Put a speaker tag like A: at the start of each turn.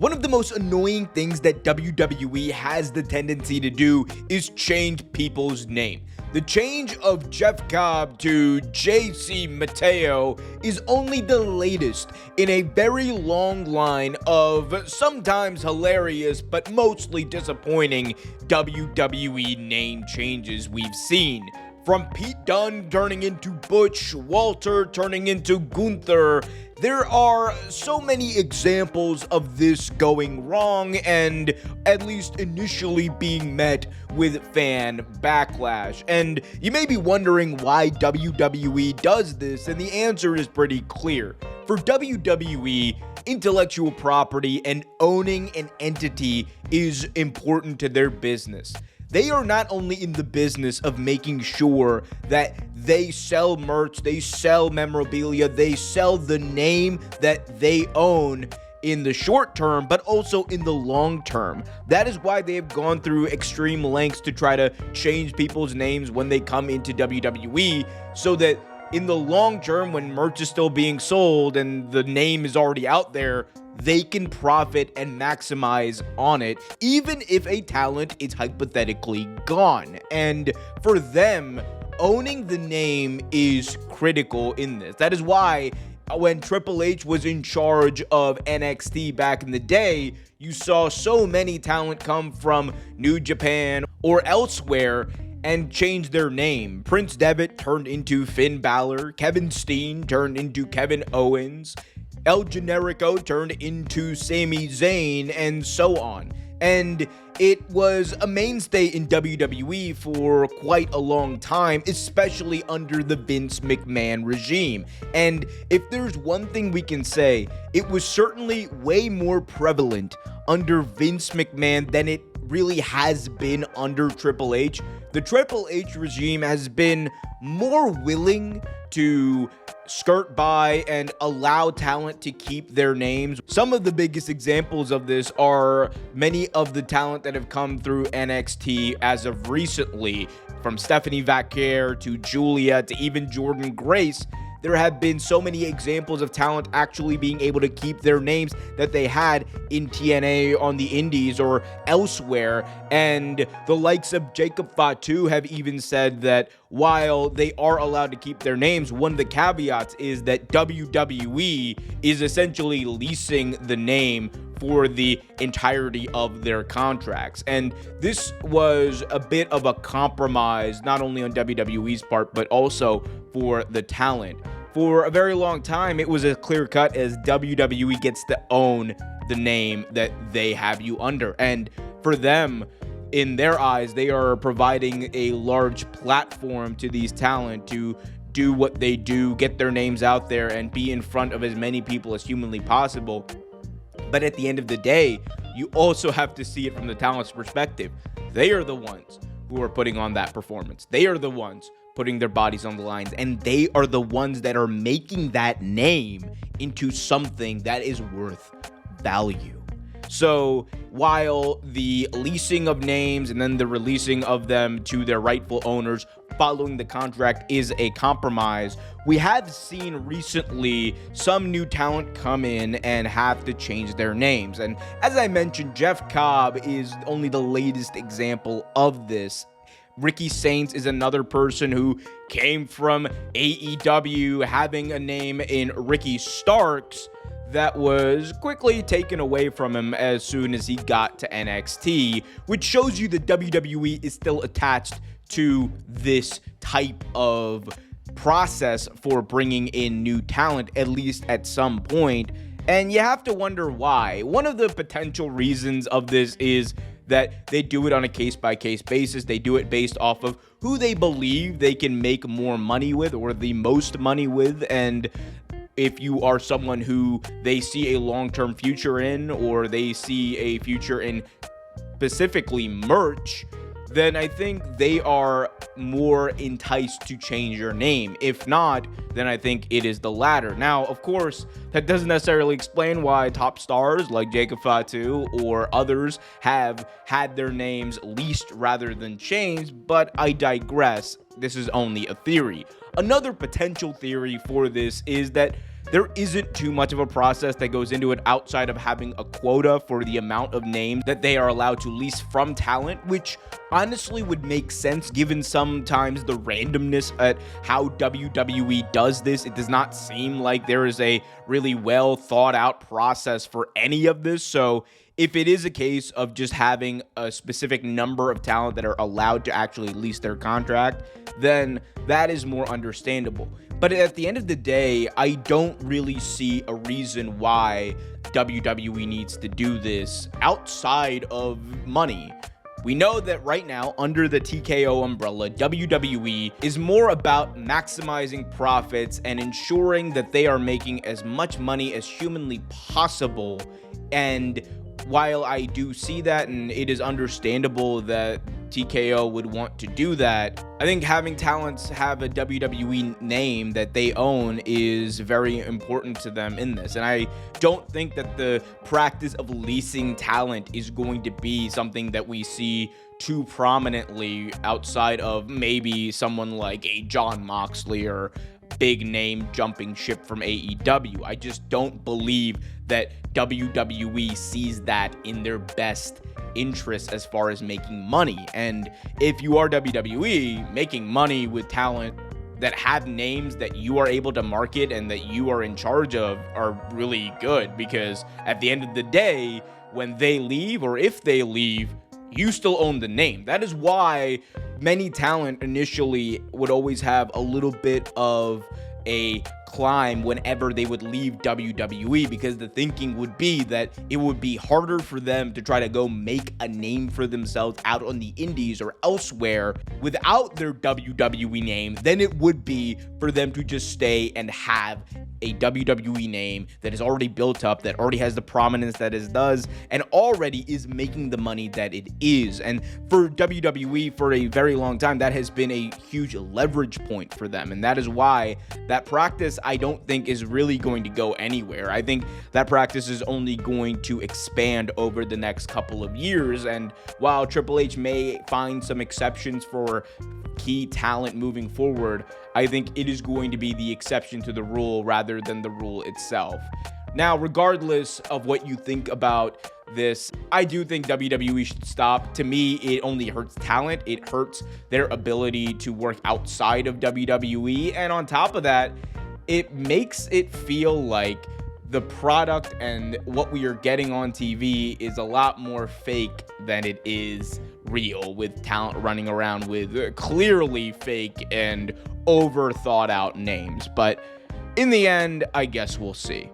A: One of the most annoying things that WWE has the tendency to do is change people's name. The change of Jeff Cobb to JC Mateo is only the latest in a very long line of sometimes hilarious but mostly disappointing WWE name changes we've seen. From Pete Dunne turning into Butch, Walter turning into Gunther, there are so many examples of this going wrong and at least initially being met with fan backlash. And you may be wondering why WWE does this, and the answer is pretty clear. For WWE, intellectual property and owning an entity is important to their business. They are not only in the business of making sure that they sell merch, they sell memorabilia, they sell the name that they own in the short term, but also in the long term. That is why they have gone through extreme lengths to try to change people's names when they come into WWE, so that in the long term, when merch is still being sold and the name is already out there, they can profit and maximize on it, even if a talent is hypothetically gone. And for them, owning the name is critical in this. That is why when Triple H was in charge of NXT back in the day, you saw so many talent come from New Japan or elsewhere and change their name. Prince Devitt turned into Finn Balor, Kevin Steen turned into Kevin Owens, El Generico turned into Sami Zayn, and so on. And it was a mainstay in WWE for quite a long time, especially under the Vince McMahon regime. And if there's one thing we can say, it was certainly way more prevalent under Vince McMahon than it really has been under Triple H. The Triple H regime has been more willing to skirt by and allow talent to keep their names. Some of the biggest examples of this are many of the talent that have come through NXT as of recently, from Stephanie Vaquer to Julia to even Jordan Grace. There have been so many examples of talent actually being able to keep their names that they had in TNA, on the Indies, or elsewhere. And the likes of Jacob Fatu have even said that while they are allowed to keep their names, one of the caveats is that WWE is essentially leasing the name for the entirety of their contracts. And this was a bit of a compromise, not only on WWE's part, but also for the talent. For a very long time, it was as clear cut as WWE gets to own the name that they have you under. And for them, in their eyes, they are providing a large platform to these talent to do what they do, get their names out there, and be in front of as many people as humanly possible. But at the end of the day, you also have to see it from the talent's perspective. They are the ones who are putting on that performance. They are the ones putting their bodies on the lines, and they are the ones that are making that name into something that is worth value. So while the leasing of names and then the releasing of them to their rightful owners following the contract is a compromise, we have seen recently some new talent come in and have to change their names. And as I mentioned, Jeff Cobb is only the latest example of this. Ricky Saints is another person who came from AEW, having a name in Ricky Starks that was quickly taken away from him as soon as he got to NXT, which shows you that WWE is still attached to this type of process for bringing in new talent, at least at some point. And you have to wonder why. One of the potential reasons of this is that they do it on a case-by-case basis. They do it based off of who they believe they can make more money with, or the most money with. And if you are someone who they see a long-term future in, or they see a future in specifically merch, then I think they are more enticed to change your name. If not, then I think it is the latter. Now, of course, that doesn't necessarily explain why top stars like Jacob Fatu or others have had their names leased rather than changed, but I digress. This is only a theory. Another potential theory for this is that there isn't too much of a process that goes into it outside of having a quota for the amount of names that they are allowed to lease from talent, which honestly would make sense given sometimes the randomness at how WWE does this. It does not seem like there is a really well thought out process for any of this. So if it is a case of just having a specific number of talent that are allowed to actually lease their contract, then that is more understandable. But at the end of the day, I don't really see a reason why WWE needs to do this outside of money. We know that right now, under the TKO umbrella, WWE is more about maximizing profits and ensuring that they are making as much money as humanly possible. And while I do see that, and it is understandable that TKO would want to do that, I think having talents have a WWE name that they own is very important to them in this. And I don't think that the practice of leasing talent is going to be something that we see too prominently outside of maybe someone like a Jon Moxley or big name jumping ship from AEW. I just don't believe that WWE sees that in their best interest as far as making money. And if you are WWE, making money with talent that have names that you are able to market and that you are in charge of are really good, because at the end of the day, when they leave or if they leave, you still own the name. That is why many talent initially would always have a little bit of a climb whenever they would leave WWE, because the thinking would be that it would be harder for them to try to go make a name for themselves out on the indies or elsewhere without their WWE name than it would be for them to just stay and have a WWE name that is already built up, that already has the prominence that it does, and already is making the money that it is. And for WWE, for a very long time, that has been a huge leverage point for them. And that is why that practice, I don't think, is really going to go anywhere. I think that practice is only going to expand over the next couple of years. And while Triple H may find some exceptions for key talent moving forward, I think it is going to be the exception to the rule rather than the rule itself. Now, regardless of what you think about this, I do think WWE should stop. To me, it only hurts talent. It hurts their ability to work outside of WWE. And on top of that, it makes it feel like the product and what we are getting on TV is a lot more fake than it is real, with talent running around with clearly fake and over thought out names. But in the end, I guess we'll see.